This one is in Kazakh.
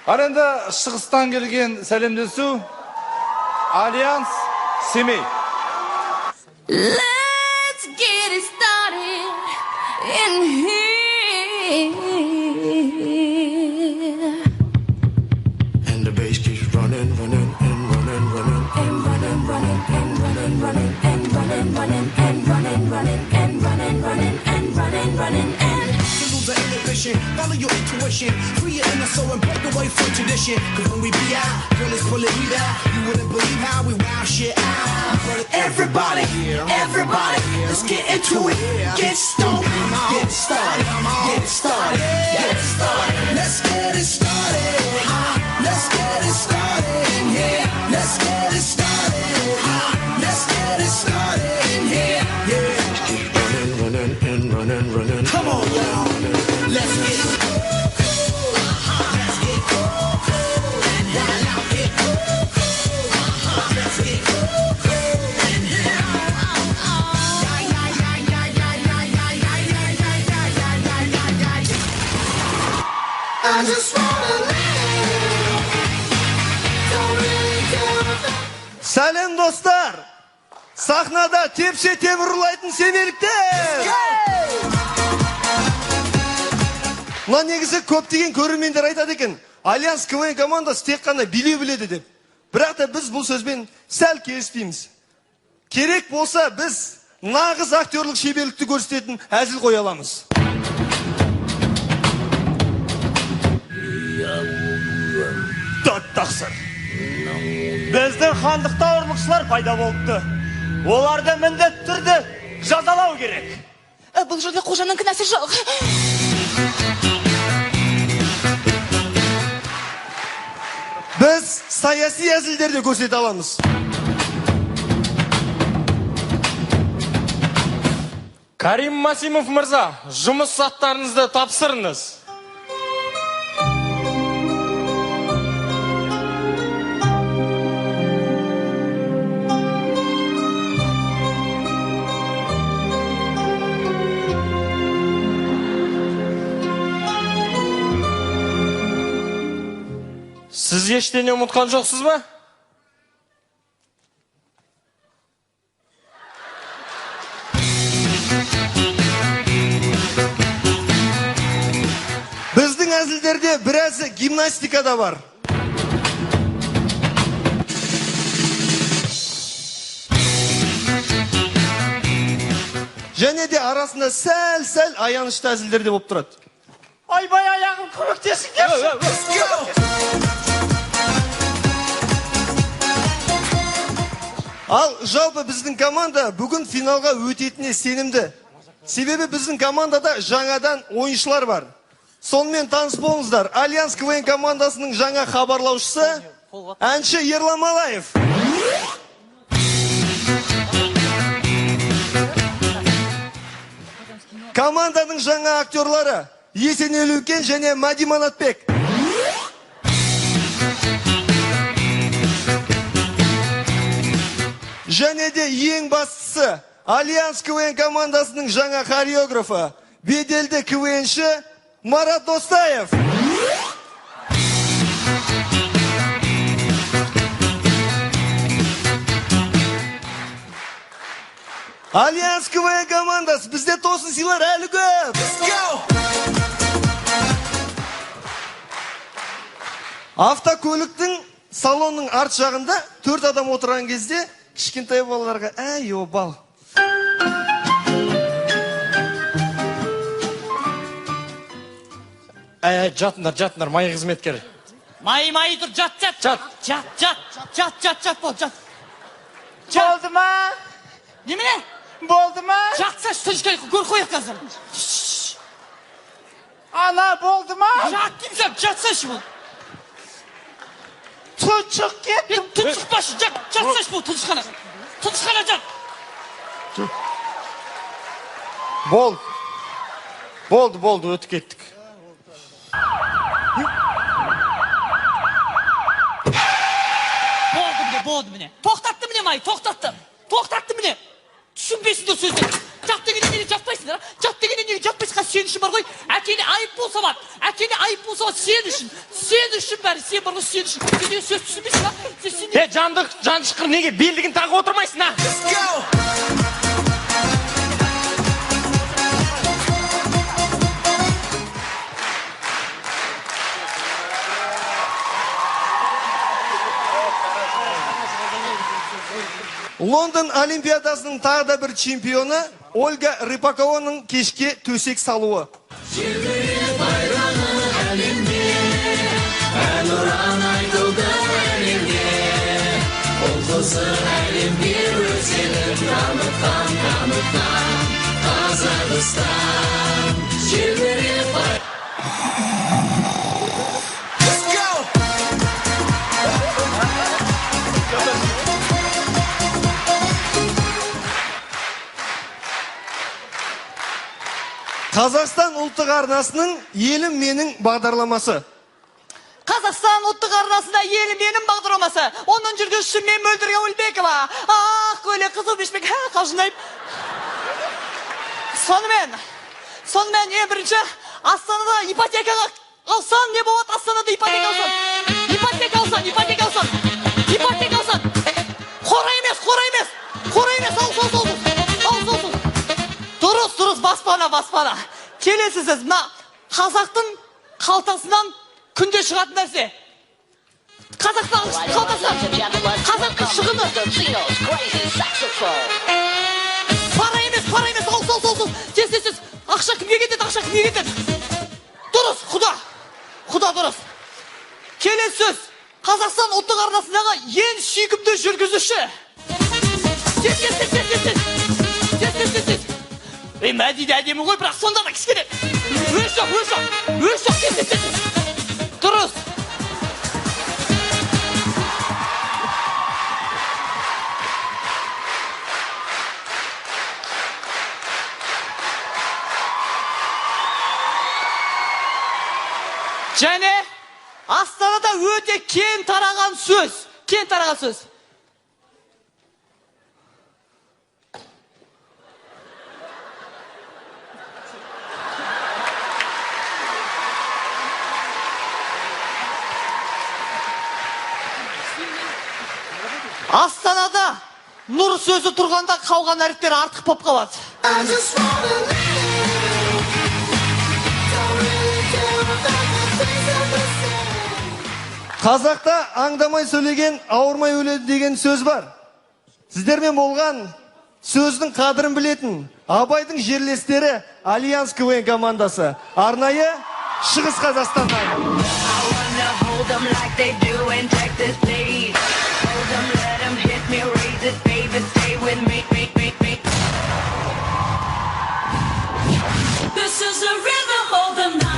Аренда шығыстан келген сәлемдесу Альянс Семей. Let's get it started in here. And the bass keeps running, running, and running, running, and running, running, and running, running, and running, running, and running, running, and running, running, and running, running, and lose the inhibition, follow your intuition, free your inner soul and break away from tradition. Cause when we be out, girl, it's pulling me out. You wouldn't believe how we wow shit out. Everybody, everybody, let's get into it. Get stoned, get started, get started, get started. Let's get it started. Let's get it started in here. Let's get it started. Let's get it started in here. Yeah. Keep running, running, and running, running. Come on, y'all. Let's get cool. Let's get cool. And now get cool. Let's get cool. I just wanna live. Don't really care about. Сәлем достар! Сахнада тепсе темір ұрлайтын семейліктер! Мына негізі көптеген көрермендер айтады екен, Альянс КВН командасы тек қана билеу біледі деп. Бірақ та біз бұл сөзбен сәл келіспейміз. Керек болса біз нағыз актерлік шеберлікті көрсететін әзіл қоя аламыз. Тақсыр. Біздің хандықта ұрлықшылар пайда болыпты. Оларды міндетті түрде жазалау керек. Бұл жерде қожаның кінәсі жоқ. Біз саяси әзілдерді көрсете аламыз. Карим Масимов мырза, жұмыс саттарыңызды тапсырыңыз. Сіз ештеңе ұмытқан жоқсыз ба? Біздің әзілдерде біразы гимнастика да бар. Және де арасында сәл-сәл аянышты әзілдерде болып тұрады. Айбай аяғым көмектесіңдерші. Ал жалпы біздің команда бүгін финалға өтетіне сенімді. Себебі біздің командада жаңадан ойыншылар бар. Сонымен таныс болыңыздар. Альянс КВН командасының жаңа хабарлаушысы әнші Ерлан Малаев. Команданың жаңа актерлары Есенел Үлкен және Мади Манатбек. Және де ең бастысы Альянс КВН командасының жаңа хореографы, беделді КВНші Марат Достаев. Альянс КВН командасы бізде тосын сыйлар әлі көп. Автокөліктің салонның арт жағында 4 адам отырған кезде кішкентай балаларға әй обал. Жатындар, май қызметкер. Май тұр, жат, бол, жат. Болды ма? Немене? Болды ма? Жатса, түншкай, көр қояқ қазір. Ана, болды ма? Жат деймсем, жатсашы бұл. Тұншық кеттім. Тұншық башы, жатсашы бұл, тұншықана. Тұншықана жат. Болды, өтіп кеттік. Болды міне. Тоқтатты міне май, тоқтатты міне. Түсінбесіңдер сөзден. Жат дегенде неге жатпайсыңдар? Жат дегенде неге жатпайсың? Сен үшін бар ғой. Әкеңе айыппұл салады. Әкеңе айыппұл салады сен үшін. Сен үшін бәрі сен бар ғой сен үшін. Сен неге сөз түсінбейсің ба? Жандық, жаншықыр неге белдігін тағып отырмайсың, а? Лондон Олимпиадасының тағы да бір чемпионы Ольга Рыпакованың кешке төсек салуы. Қазақстан ұлттық арнасының елім менің бағдарламасы. Қазақстан ұлттық арнасында елім менің бағдарламасы. Оның жүргізушісі мен Мөлдір Өлбекова. Ақ көйлек қызыл бешбек қалжыңдайып. Сонымен ең бірінші Астанада ипотекаға алсаң не болады? Астанада ипотека алсаң. Ипотека алсаң. Қора емес. Ал. Дұрыс, баспана. Келесіз, мына қазақтың қалтасынан күнде шығатын нәрсе. Қазақтың шығыны. Пара емес, ал. Тез. Ақша кімге кетеді? Дұрыс, құда дұрыс. Келесі сөз, Қазақстан ұлттық арнасындағы ең сүйкімді жүргізуші. Тез. Мәдиде әдемі ғой, бірақ сонда да кішкене. Өз жоқ, тез. Дұрыс. Және Астанада өте кең тараған сөз. Астанада нұр сөзі тұрғанда қалған әріптер артық боп қалады. Қазақта аңдамай сөйлеген ауырмай өледі деген сөз бар. Сіздермен болған сөздің қадірін білетін Абайдың жерлестері Альянс КВН командасы. Арнайы Шығыс Қазақстаннан. This is a rhythm, hold them now.